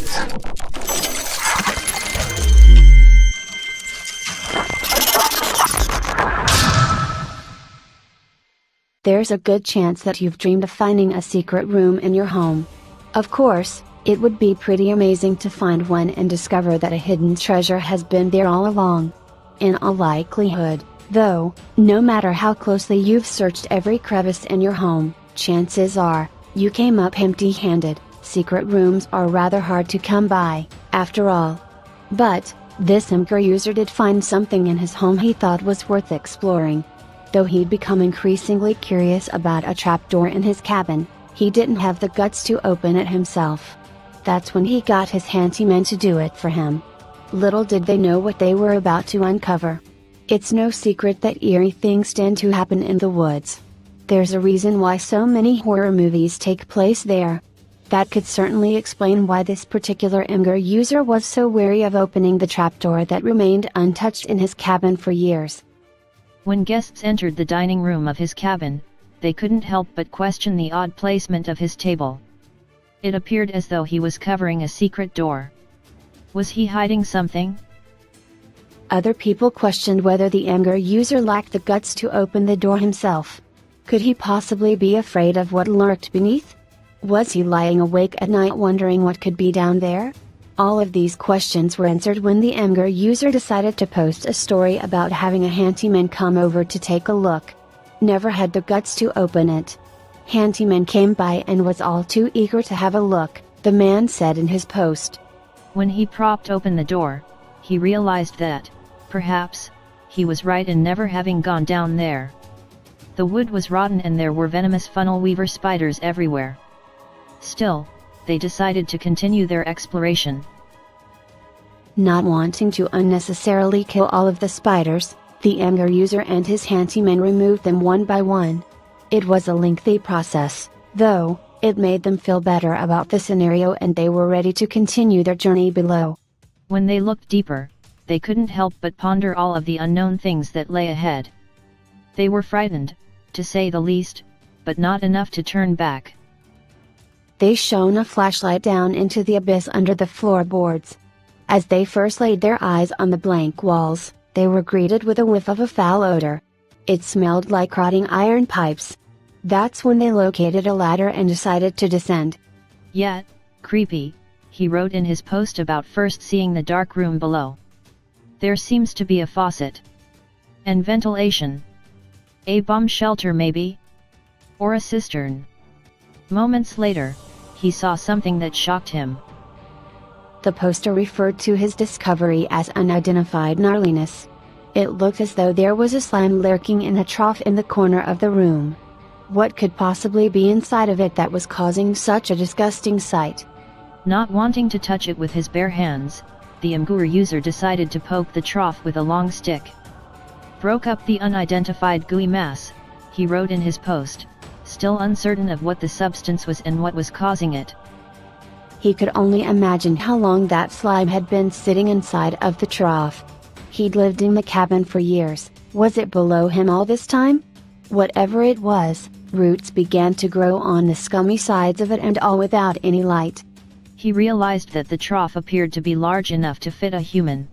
truth. There's a good chance that you've dreamed of finding a secret room in your home. Of course, it would be pretty amazing to find one and discover that a hidden treasure has been there all along. In all likelihood, though, no matter how closely you've searched every crevice in your home, chances are, you came up empty-handed. Secret rooms are rather hard to come by, after all. But, this Imgur user did find something in his home he thought was worth exploring. Though he'd become increasingly curious about a trapdoor in his cabin, he didn't have the guts to open it himself. That's when he got his handyman to do it for him. Little did they know what they were about to uncover. It's no secret that eerie things tend to happen in the woods. There's a reason why so many horror movies take place there. That could certainly explain why this particular Imgur user was so wary of opening the trapdoor that remained untouched in his cabin for years. When guests entered the dining room of his cabin, they couldn't help but question the odd placement of his table. It appeared as though he was covering a secret door. Was he hiding something? Other people questioned whether the Imgur user lacked the guts to open the door himself. Could he possibly be afraid of what lurked beneath? Was he lying awake at night wondering what could be down there? All of these questions were answered when the Imgur user decided to post a story about having a handyman come over to take a look. Never had the guts to open it. Handyman came by and was all too eager to have a look, the man said in his post. When he propped open the door, he realized that, perhaps, he was right in never having gone down there. The wood was rotten and there were venomous funnel weaver spiders everywhere. Still, they decided to continue their exploration. Not wanting to unnecessarily kill all of the spiders, the Imgur user and his handyman removed them one by one. It was a lengthy process, though. It made them feel better about the scenario and they were ready to continue their journey below. When they looked deeper, they couldn't help but ponder all of the unknown things that lay ahead. They were frightened, to say the least, but not enough to turn back. They shone a flashlight down into the abyss under the floorboards. As they first laid their eyes on the blank walls, they were greeted with a whiff of a foul odor. It smelled like rotting iron pipes. That's when they located a ladder and decided to descend. Yet, creepy, he wrote in his post about first seeing the dark room below. There seems to be a faucet. And ventilation. A bomb shelter maybe? Or a cistern. Moments later, he saw something that shocked him. The poster referred to his discovery as unidentified gnarliness. It looked as though there was a slime lurking in a trough in the corner of the room. What could possibly be inside of it that was causing such a disgusting sight? Not wanting to touch it with his bare hands, the Imgur user decided to poke the trough with a long stick. Broke up the unidentified gooey mass, he wrote in his post, still uncertain of what the substance was and what was causing it. He could only imagine how long that slime had been sitting inside of the trough. He'd lived in the cabin for years. Was it below him all this time? Whatever it was, roots began to grow on the scummy sides of it and all without any light. He realized that the trough appeared to be large enough to fit a human.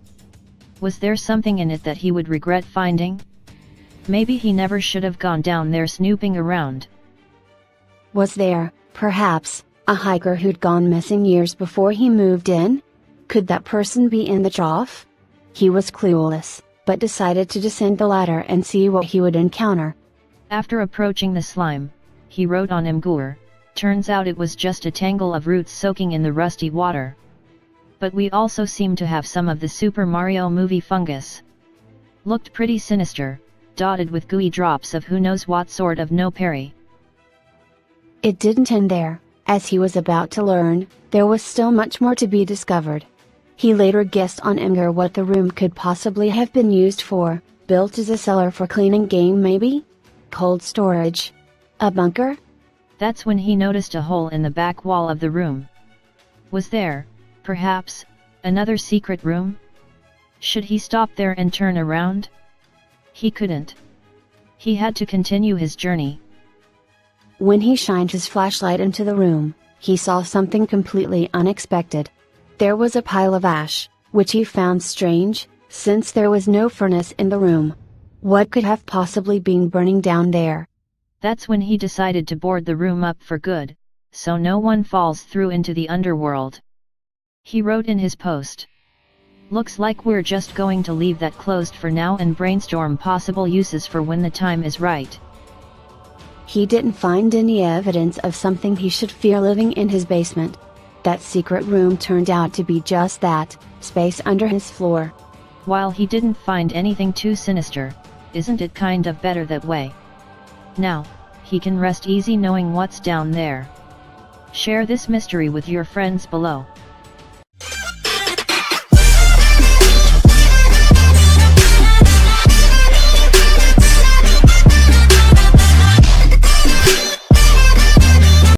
Was there something in it that he would regret finding? Maybe he never should have gone down there snooping around. Was there, perhaps, a hiker who'd gone missing years before he moved in? Could that person be in the trough? He was clueless, but decided to descend the ladder and see what he would encounter. After approaching the slime, he wrote on Imgur, turns out it was just a tangle of roots soaking in the rusty water. But we also seem to have some of the Super Mario movie fungus. Looked pretty sinister, dotted with gooey drops of who knows what sort of no-peri. It didn't end there. As he was about to learn, there was still much more to be discovered. He later guessed on Imgur what the room could possibly have been used for, built as a cellar for cleaning game maybe? Cold storage? A bunker? That's when he noticed a hole in the back wall of the room. Was there, perhaps, another secret room? Should he stop there and turn around? He couldn't. He had to continue his journey. When he shined his flashlight into the room, he saw something completely unexpected. There was a pile of ash, which he found strange, since there was no furnace in the room. What could have possibly been burning down there? That's when he decided to board the room up for good, so no one falls through into the underworld. He wrote in his post. Looks like we're just going to leave that closed for now and brainstorm possible uses for when the time is right. He didn't find any evidence of something he should fear living in his basement. That secret room turned out to be just that, space under his floor. While he didn't find anything too sinister, isn't it kind of better that way? Now, he can rest easy knowing what's down there. Share this mystery with your friends below.